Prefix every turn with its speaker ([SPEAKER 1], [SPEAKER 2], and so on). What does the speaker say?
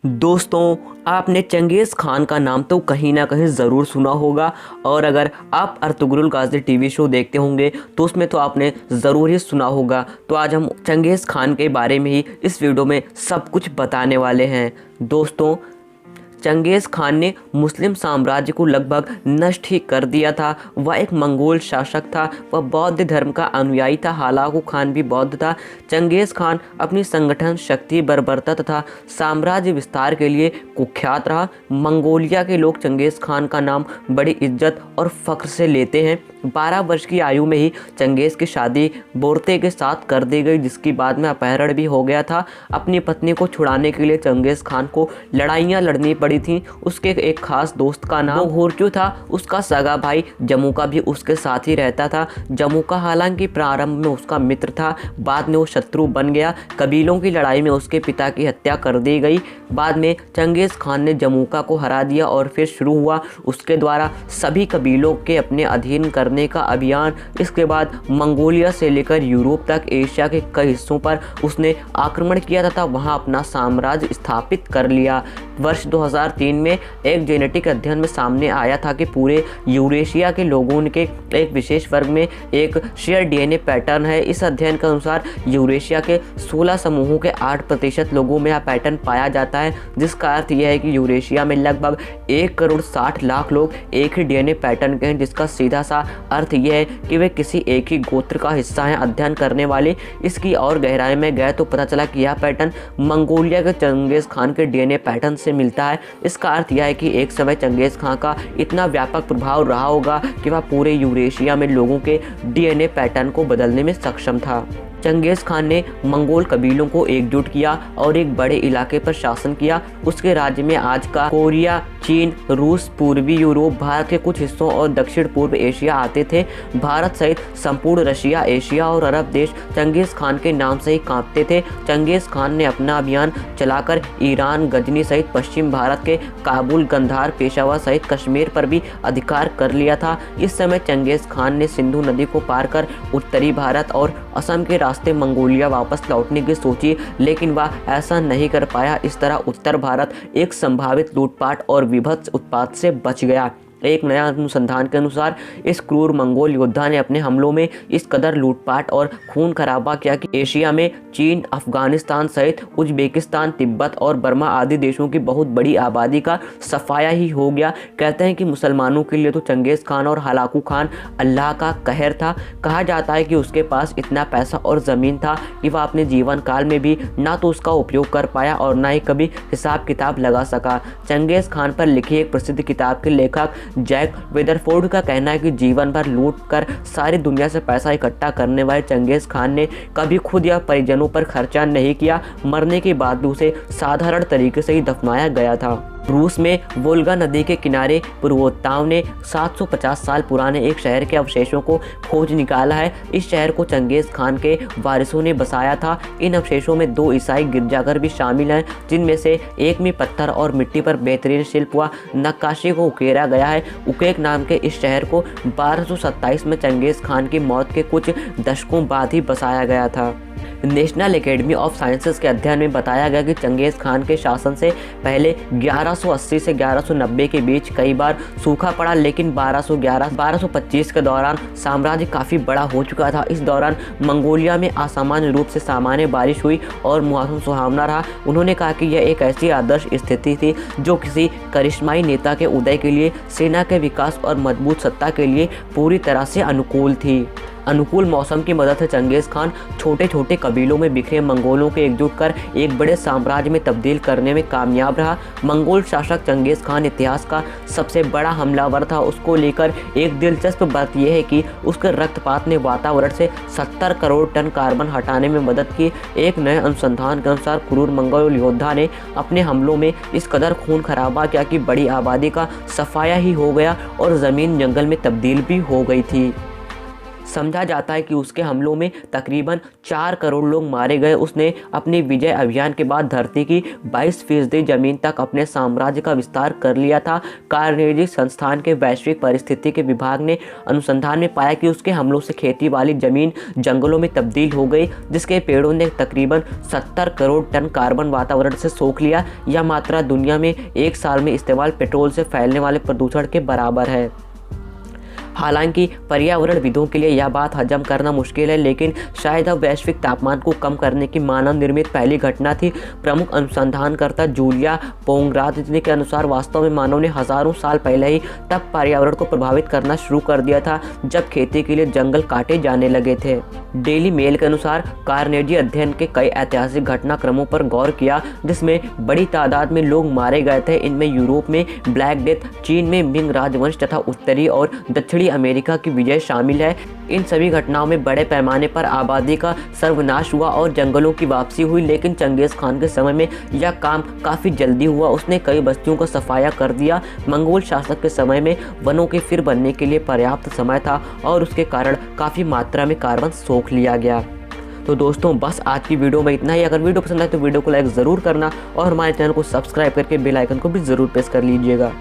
[SPEAKER 1] दोस्तों, आपने चंगेज़ खान का नाम तो कहीं ना कहीं ज़रूर सुना होगा। और अगर आप अर्तुगरुल गाज़ी टीवी शो देखते होंगे तो उसमें तो आपने ज़रूर ही सुना होगा। तो आज हम चंगेज़ खान के बारे में ही इस वीडियो में सब कुछ बताने वाले हैं। दोस्तों, चंगेज़ खान ने मुस्लिम साम्राज्य को लगभग नष्ट ही कर दिया था। वह एक मंगोल शासक था। वह बौद्ध धर्म का अनुयायी था। हलाकू खान भी बौद्ध था। चंगेज़ खान अपनी संगठन शक्ति, बर्बरता तथा साम्राज्य विस्तार के लिए कुख्यात रहा। मंगोलिया के लोग चंगेज़ खान का नाम बड़ी इज्जत और फ़ख्र से लेते हैं। 12 वर्ष की आयु में ही चंगेज़ की शादी बोरते के साथ कर दी गई, जिसकी बाद में अपहरण भी हो गया था। अपनी पत्नी को छुड़ाने के लिए चंगेज़ खान को लड़ाइयाँ लड़नी पड़ी थी। उसके एक खास दोस्त का नाम होर्चू था। उसका सगा भाई जमुका भी उसके साथ ही रहता था। जमुका हालांकि प्रारंभ में उसका मित्र था, बाद में वो शत्रु बन गया। कबीलों की लड़ाई में उसके पिता की हत्या कर दी गई। बाद में चंगेज़ खान ने जमुका को हरा दिया और फिर शुरू हुआ उसके द्वारा सभी कबीलों के अपने अधीन करने का अभियान। इसके बाद मंगोलिया से लेकर यूरोप तक एशिया के कई हिस्सों पर उसने आक्रमण किया तथा वहां अपना साम्राज्य स्थापित कर लिया। वर्ष 2003 में एक जेनेटिक अध्ययन में सामने आया था कि पूरे यूरेशिया के लोगों के एक विशेष वर्ग में एक शेयर डीएनए पैटर्न है। इस अध्ययन के अनुसार यूरेशिया के 16 समूहों के 8% लोगों में यह पैटर्न पाया जाता है, जिसका अर्थ यह है कि यूरेशिया में लगभग 1,60,00,000 लोग एक ही डीएनए पैटर्न के हैं, जिसका सीधा सा अर्थ यह है कि वे किसी एक ही गोत्र का हिस्सा हैं। अध्ययन करने वाले इसकी और गहराई में गए तो पता चला कि यह पैटर्न मंगोलिया के चंगेज़ खान के डीएनए पैटर्न से मिलता है। इसका अर्थ यह है कि एक समय चंगेज़ खान का इतना व्यापक प्रभाव रहा होगा कि वह पूरे यूरेशिया में लोगों के डीएनए पैटर्न को बदलने में सक्षम था। चंगेज़ खान ने मंगोल कबीलों को एकजुट किया और एक बड़े इलाके पर शासन किया। उसके राज्य में आज का कोरिया, चीन, रूस, पूर्वी यूरोप, भारत के कुछ हिस्सों और दक्षिण पूर्व एशिया आते थे। भारत सहित संपूर्ण रशिया, एशिया और अरब देश चंगेज़ खान के नाम से ही कांपते थे। चंगेज़ खान ने अपना अभियान चलाकर ईरान, गजनी सहित पश्चिम भारत के काबुल, गंधार, पेशावर सहित कश्मीर पर भी अधिकार कर लिया था। इस समय चंगेज़ खान ने सिंधु नदी को पार कर उत्तरी भारत और असम के रास्ते मंगोलिया वापस लौटने की सोची, लेकिन वह ऐसा नहीं कर पाया। इस तरह उत्तर भारत एक संभावित लूटपाट और विभत्स उत्पात से बच गया। एक नया अनुसंधान के अनुसार इस क्रूर मंगोल योद्धा ने अपने हमलों में इस कदर लूटपाट और खून खराबा किया कि एशिया में चीन, अफगानिस्तान सहित उज्बेकिस्तान, तिब्बत और बर्मा आदि देशों की बहुत बड़ी आबादी का सफाया ही हो गया। कहते हैं कि मुसलमानों के लिए तो चंगेज़ खान और हलाकू खान अल्लाह का कहर था। कहा जाता है कि उसके पास इतना पैसा और ज़मीन था कि वह अपने जीवन काल में भी ना तो उसका उपयोग कर पाया और ना ही कभी हिसाब किताब लगा सका। चंगेज़ खान पर लिखी एक प्रसिद्ध किताब के लेखक जैक वेदरफोर्ड का कहना है कि जीवन भर लूट कर सारी दुनिया से पैसा इकट्ठा करने वाले चंगेज़ खान ने कभी खुद या परिजनों पर खर्चा नहीं किया। मरने के बाद भी उसे साधारण तरीके से ही दफनाया गया था। रूस में वोल्गा नदी के किनारे पूर्वोत्ताव ने 750 साल पुराने एक शहर के अवशेषों को खोज निकाला है। इस शहर को चंगेज़ खान के वारिसों ने बसाया था। इन अवशेषों में 2 ईसाई गिरजाघर भी शामिल हैं, जिनमें से एक में पत्थर और मिट्टी पर बेहतरीन शिल्प व नक्काशी को उकेरा गया है। उकेक नाम के इस शहर को 1227 में चंगेज़ खान की मौत के कुछ दशकों बाद ही बसाया गया था। नेशनल एकेडमी ऑफ साइंसेस के अध्ययन में बताया गया कि चंगेज़ खान के शासन से पहले 1180 से 1190 के बीच कई बार सूखा पड़ा, लेकिन 1225 के दौरान साम्राज्य काफ़ी बड़ा हो चुका था। इस दौरान मंगोलिया में असामान्य रूप से सामान्य बारिश हुई और मौसम सुहावना रहा। उन्होंने कहा कि यह एक ऐसी आदर्श स्थिति थी जो किसी करिश्माई नेता के उदय के लिए, सेना के विकास और मजबूत सत्ता के लिए पूरी तरह से अनुकूल थी। अनुकूल मौसम की मदद से चंगेज़ खान छोटे छोटे कबीलों में बिखरे मंगोलों को एकजुट कर एक बड़े साम्राज्य में तब्दील करने में कामयाब रहा। मंगोल शासक चंगेज़ खान इतिहास का सबसे बड़ा हमलावर था। उसको लेकर एक दिलचस्प बात यह है कि उसके रक्तपात ने वातावरण से 70 करोड़ टन कार्बन हटाने में मदद की। एक नए अनुसंधान के अनुसार क्रूर मंगोल योद्धा ने अपने हमलों में इस कदर खून खराबा किया कि बड़ी आबादी का सफाया ही हो गया और ज़मीन जंगल में तब्दील भी हो गई थी। समझा जाता है कि उसके हमलों में तकरीबन 4 करोड़ लोग मारे गए। उसने अपने विजय अभियान के बाद धरती की 22% ज़मीन तक अपने साम्राज्य का विस्तार कर लिया था। कार्नेगी संस्थान के वैश्विक परिस्थिति के विभाग ने अनुसंधान में पाया कि उसके हमलों से खेती वाली ज़मीन जंगलों में तब्दील हो गई, जिसके पेड़ों ने तकरीबन 70 करोड़ टन कार्बन वातावरण से सोख लिया। यह मात्रा दुनिया में एक साल में इस्तेमाल पेट्रोल से फैलने वाले प्रदूषण के बराबर है। हालांकि पर्यावरणविदों के लिए यह बात हजम करना मुश्किल है, लेकिन शायद अब वैश्विक तापमान को कम करने की मानव निर्मित पहली घटना थी। प्रमुख अनुसंधानकर्ता जूलिया पोंगरात के अनुसार वास्तव में मानव ने हजारों साल पहले ही तब पर्यावरण को प्रभावित करना शुरू कर दिया था जब खेती के लिए जंगल काटे जाने लगे थे। डेली मेल के अनुसार कार्नेगी अध्ययन के कई ऐतिहासिक घटनाक्रमों पर गौर किया जिसमें बड़ी तादाद में लोग मारे गए थे। इनमें यूरोप में ब्लैक डेथ, चीन में मिंग राजवंश तथा उत्तरी और दक्षिणी अमेरिका की विजय शामिल है। इन सभी घटनाओं में बड़े पैमाने पर आबादी का सर्वनाश हुआ और जंगलों की वापसी हुई, लेकिन चंगेज खान के समय में यह काम काफ़ी जल्दी हुआ। उसने कई बस्तियों का सफाया कर दिया। मंगोल शासक के समय में वनों के फिर बनने के लिए पर्याप्त समय था और उसके कारण काफ़ी मात्रा में कार्बन सोख लिया गया। तो दोस्तों बस आज की वीडियो में इतना ही। अगर वीडियो पसंद आए तो वीडियो को लाइक ज़रूर करना और हमारे चैनल को सब्सक्राइब करके बेल आइकन को भी ज़रूर प्रेस कर लीजिएगा।